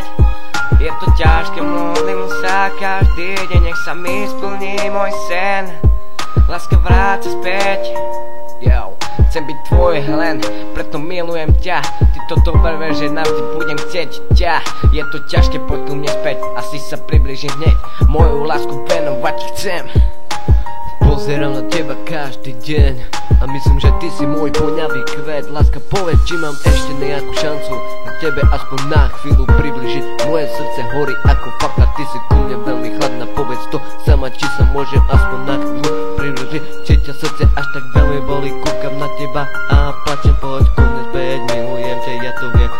späť. Je to ťažké, modlím sa každý deň, nech sa mi splní môj sen. Láska vráca späť. Yo, chcem byť tvoj len, preto milujem ťa. Ty to dobre vieš, že navždy budem chcieť ťa. Je to ťažké, poď ku mne späť, asi sa priblížim hneď. Moju lásku venovať chcem. Pozerám na teba každý deň a myslím, že ty si môj poňavý kvet. Láska, povedz, či mám ešte nejakú šancu na tebe aspoň na chvíľu približiť. Moje srdce horí ako fakla, ty si ku mne veľmi chladná. Povedz to sama, či sa môžem aspoň na chvíľu približiť. Či ťa srdce až tak veľmi boli, kúkam na teba a plačem. Poď ku mne späť, milujem ťa, ja to viem.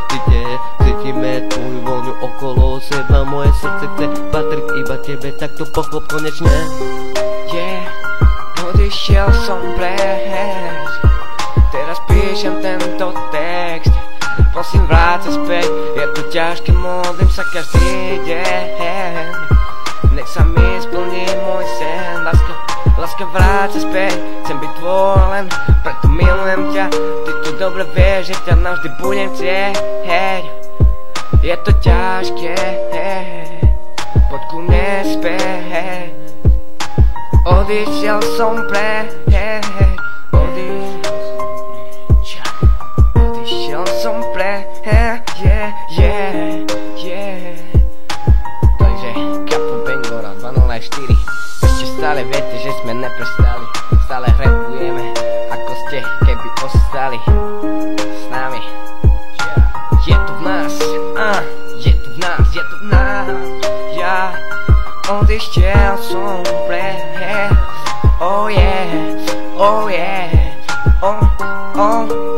Cítime tvoju vôňu okolo seba. Moje srdce chce patriť iba tebe, tak to pochop konečne. Odišiel som preč, teraz píšem tento text. Prosím, vráť sa späť, je to ťažké, modlím sa každý deň. Nech sa mi splní môj sen. Láska, vráť sa späť, chcem byť tvoj len, preto milujem ťa. Ty to dobre vieš, že ťa navždy budem chcieť. Je to ťažké, poď ku mne späť. Odišiel som preč, odišiel som preč, Takže Capo Bangora 204. Ešte stále viete, že sme neprestali. Stále rapujeme, ako ste, keby ostali s nami. Je to v nás, je to v nás, je to v nás. Ja odišiel som preč. Oh yeah, oh yeah, oh, oh.